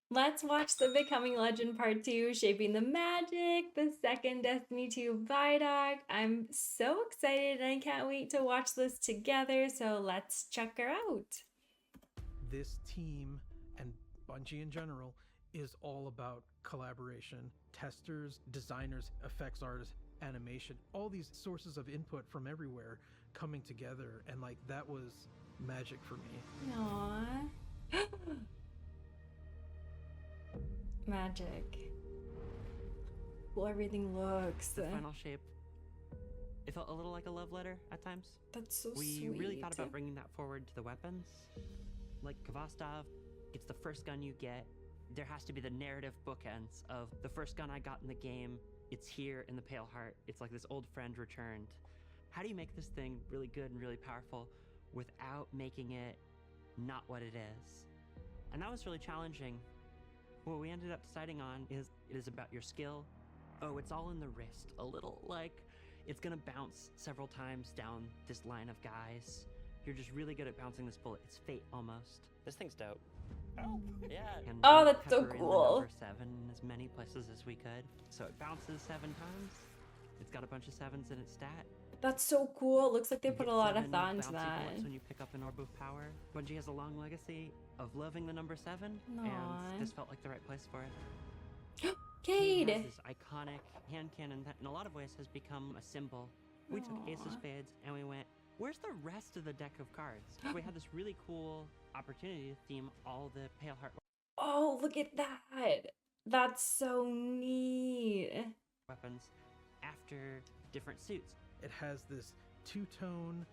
Let's watch the Becoming Legend Part 2, Shaping the Magic, the second Destiny 2 ViDoc. I'm so excited and I can't wait to watch this together, so let's check her out. This team and Bungie in general is all about collaboration. Testers, designers, effects artists, animation, all these sources of input from everywhere coming together, and like that was magic for me. Aww. Magic. Well, everything looks. The final shape, it felt a little like a love letter at times. That's so We sweet. really thought about bringing that forward to the weapons. Like Kvostov, it's the first gun you get. There has to be the narrative bookends of the first gun I got in the game. It's here in the Pale Heart. It's like this old friend returned. How do you make this thing really good and really powerful without making it not what it is? And that was really challenging. What we ended up deciding on is it is about your skill. Oh, it's all in the wrist. A little like it's gonna bounce several times down this line of guys. You're just really good at bouncing this bullet. It's fate almost. This thing's dope. Oh, yeah. And Oh, we that's so pepper in the cool. number 7 in as many places as we could. So it bounces 7 times. It's got a bunch of 7s in its stat. That's so cool. It looks like they You put get a lot of 7 thought into bouncy that. bullets when you pick up an orb of power. Bungie has a long legacy of loving the number 7, Aw. and this felt like the right place for it. Cade! It has this iconic hand cannon that in a lot of ways has become a symbol. We took Ace of Aw. Spades and we went, where's the rest of the deck of cards? We had this really cool opportunity to theme all the Pale Heart Oh, look at that. That's so neat. weapons after different suits. It has this two-tone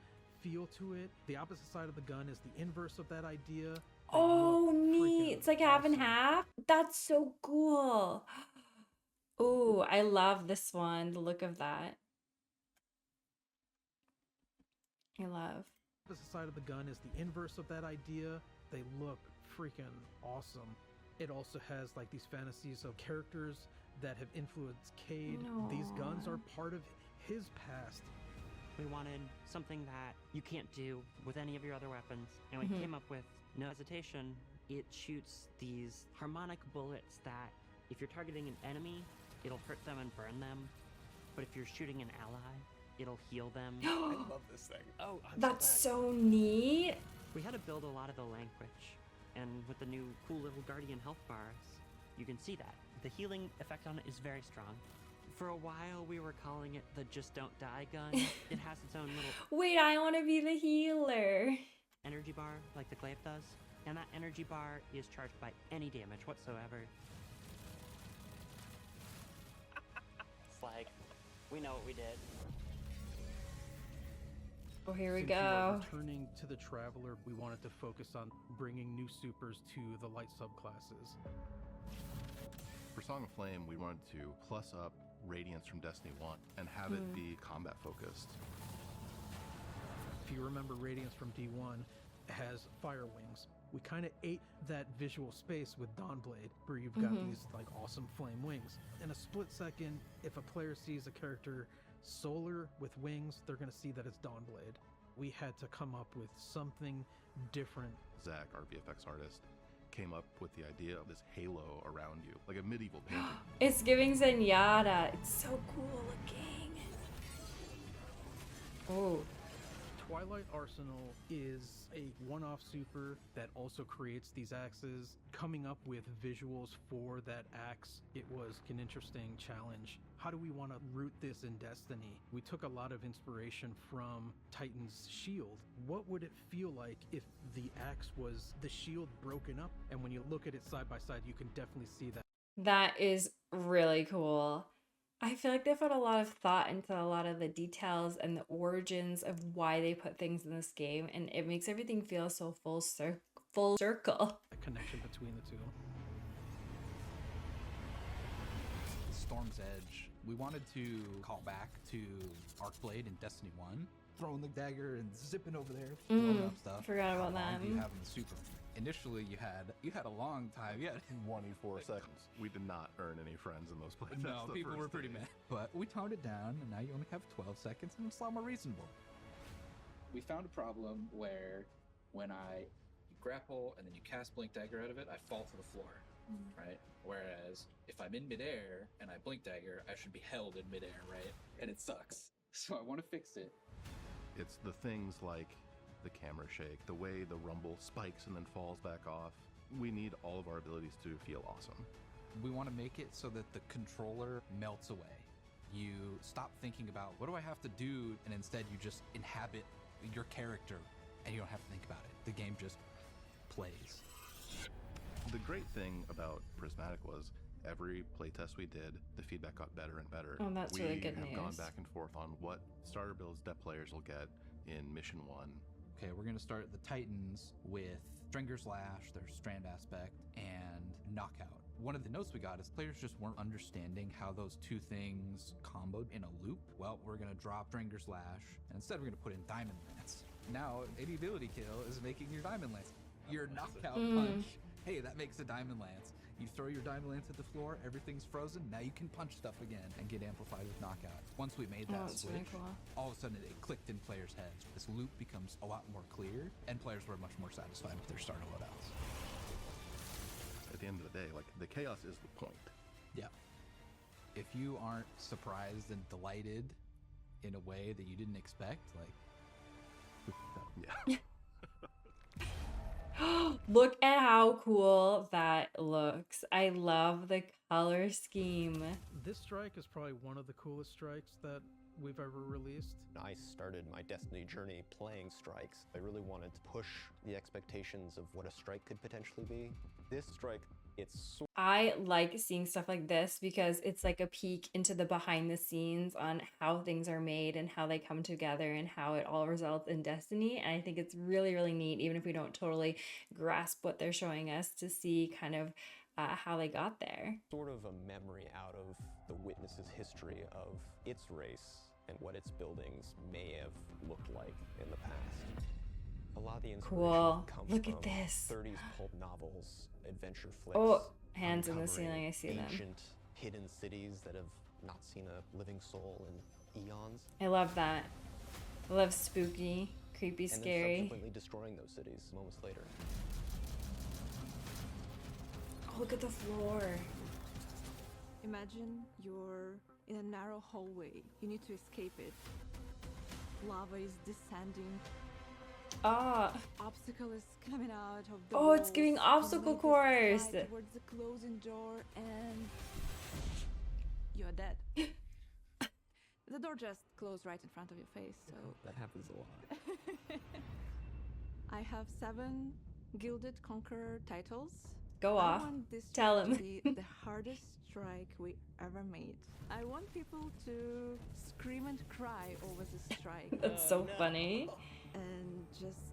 feel to it. The opposite side of the gun is the inverse of that idea. They Oh, look neat. freaking It's like half and awesome. half. That's so cool. Ooh, I love this one. The look of that. I love. The opposite side of the gun is the inverse of that idea. They look freaking awesome. It also has like these fantasies of characters that have influenced Cade. These guns Aw. are part of his past. We wanted something that you can't do with any of your other weapons, and we came up with no hesitation. It shoots these harmonic bullets that if you're targeting an enemy, it'll hurt them and burn them, but if you're shooting an ally, it'll heal them. I love this thing. Oh, That's so neat. We had to build a lot of the language, and with the new cool little Guardian health bars, you can see that. The healing effect on it is very strong. For a while, we were calling it the Just Don't Die gun. It has its own little Wait, I want to be the healer. energy bar, like the glaive does, and that energy bar is charged by any damage whatsoever. It's like, we know what we did. Oh, here we Since we are go. returning to the Traveler, we wanted to focus on bringing new supers to the light subclasses. For Song of Flame, we wanted to plus up Radiance from Destiny 1 and have it be combat focused. If you remember, Radiance from D1 has fire wings. We kind of ate that visual space with Dawnblade, where you've got these like awesome flame wings. In a split second, if a player sees a character solar with wings, they're going to see that it's Dawnblade. We had to come up with something different. Zach, our VFX artist, came up with the idea of this halo around you, like a medieval painting. It's giving Zenyatta. It's so cool looking. Oh. Twilight Arsenal is a one-off super that also creates these axes. Coming up with visuals for that axe, it was an interesting challenge. How do we want to root this in Destiny? We took a lot of inspiration from Titan's shield. What would it feel like if the axe was the shield broken up? And when you look at it side by side, you can definitely see that. That is really cool. I feel like they put a lot of thought into a lot of the details and the origins of why they put things in this game, and it makes everything feel so full circle. Connection between the two. Storm's Edge. We wanted to call back to Arcblade in Destiny 1, throwing the dagger and zipping over there, blowing up stuff. Forgot about How long do you them. have in the super? Initially, you had a long time. Yeah, 24 seconds. We did not earn any friends in those playtests. no, the people first were pretty day. mad. But we toned it down, and now you only have 12 seconds, and it's a lot more reasonable. We found a problem where when I grapple and then you cast Blink Dagger out of it, I fall to the floor. right? Whereas if I'm in midair and I blink dagger, I should be held in midair, right? And it sucks. So I want to fix it. It's the things like the camera shake, the way the rumble spikes and then falls back off. We need all of our abilities to feel awesome. We want to make it so that the controller melts away. You stop thinking about what do I have to do, and instead you just inhabit your character and you don't have to think about it. The game just plays. The great thing about Prismatic was every playtest we did, the feedback got better and better. Oh, that's really good We have gone news. back and forth on what starter builds that players will get in Mission 1. Okay, we're going to start the Titans with Stringer's Lash, their strand aspect, and Knockout. One of the notes we got is players just weren't understanding how those two things comboed in a loop. Well, we're going to drop Stringer's Lash, and instead we're going to put in Diamond Lance. Now, any ability kill is making your Diamond Lance. Your Knockout punch, hey, that makes a Diamond Lance. You throw your Diamond Lance at the floor, everything's frozen, now you can punch stuff again and get amplified with Knockout. Once we made that Oh, that's switch, really cool. all of a sudden it clicked in players' heads. This loop becomes a lot more clear, and players were much more satisfied with their starter loadouts. At the end of the day, like, the chaos is the point. Yeah. If you aren't surprised and delighted in a way that you didn't expect, like, Yeah. Look at how cool that looks. I love the color scheme. This strike is probably one of the coolest strikes that we've ever released. I started my Destiny journey playing strikes. I really wanted to push the expectations of what a strike could potentially be. This strike, it's sort I like seeing stuff like this because it's like a peek into the behind the scenes on how things are made and how they come together and how it all results in Destiny. And I think it's really, really neat, even if we don't totally grasp what they're showing us, to see kind of how they got there. of a memory out of the Witness's history of its race and what its buildings may have looked like in the past. A lot of the inspiration Cool. comes Look from at this. 30s pulp novels, adventure flicks. Oh, hands in the uncovering ceiling, I see them. ancient, hidden cities that have not seen a living soul in eons. I love that. I love spooky, creepy, And then scary. subsequently destroying those cities moments later. Oh, look at the floor. Imagine you're in a narrow hallway. You need to escape it. Lava is descending. Ah, Obstacle is coming out of the Oh, it's giving walls. obstacle You make a course. slide towards the closing door, and you're dead. The door just closed right in front of your face. So That happens a lot. I have 7 Gilded Conqueror titles. go I off. want this Tell strike him. to be the hardest strike we ever made. I want people to scream and cry over this strike That's so funny. and just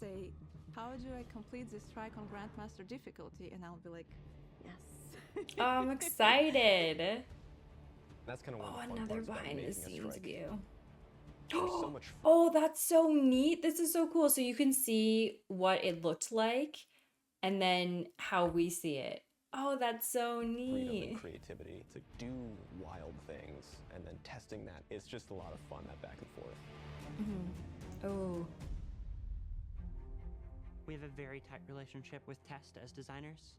say, how do I complete this strike on Grandmaster difficulty? And I'll be like, yes. Oh, I'm excited. That's kind of one Oh, of the fun another parts about behind the making a scenes strike. view. There's so much fun. Oh, that's so neat. This is so cool. So you can see what it looked like and then how we see it. Oh, that's so Freedom neat. and creativity to do wild things, and then testing that. It's just a lot of fun, that back and forth. Oh, We have a very tight relationship with Test as designers,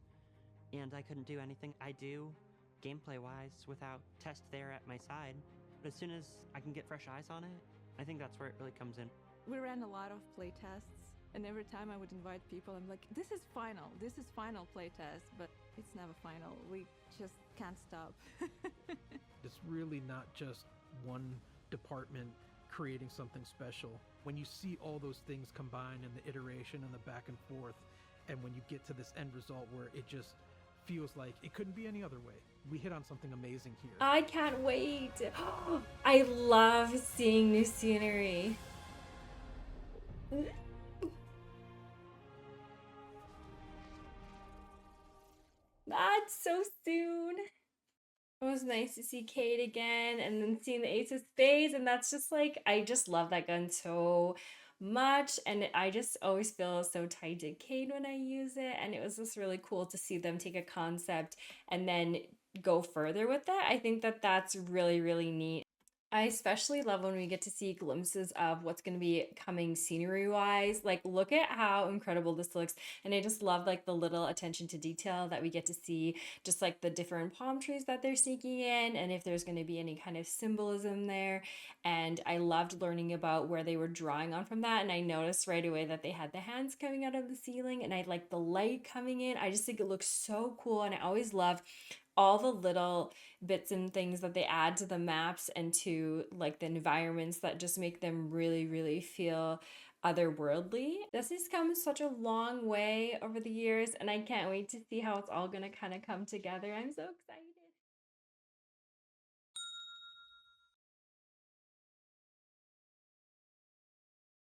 and I couldn't do anything I do gameplay-wise without Test there at my side. But as soon as I can get fresh eyes on it, I think that's where it really comes in. We ran a lot of play tests, and every time I would invite people, I'm like, this is final play test, but it's never final. We just can't stop. It's really not just one department creating something special. When you see all those things combined in the iteration and the back and forth, and when you get to this end result where it just feels like it couldn't be any other way, we hit on something amazing here. I can't wait. I love seeing new scenery. That's so soon. It was nice to see Kate again and then seeing the Ace of Spades. And that's just like, I just love that gun so much. And I just always feel so tied to Kate when I use it. And it was just really cool to see them take a concept and then go further with it. I think that that's really, really neat. I especially love when we get to see glimpses of what's going to be coming scenery wise. Like, look at how incredible this looks. And I just love like the little attention to detail that we get to see, just like the different palm trees that they're sneaking in, and if there's going to be any kind of symbolism there. And I loved learning about where they were drawing on from that. And I noticed right away that they had the hands coming out of the ceiling, and I like the light coming in. I just think it looks so cool. And I always love all the little bits and things that they add to the maps and to like the environments that just make them really, really feel otherworldly. This has come such a long way over the years, and I can't wait to see how it's all gonna kind of come together. I'm so excited.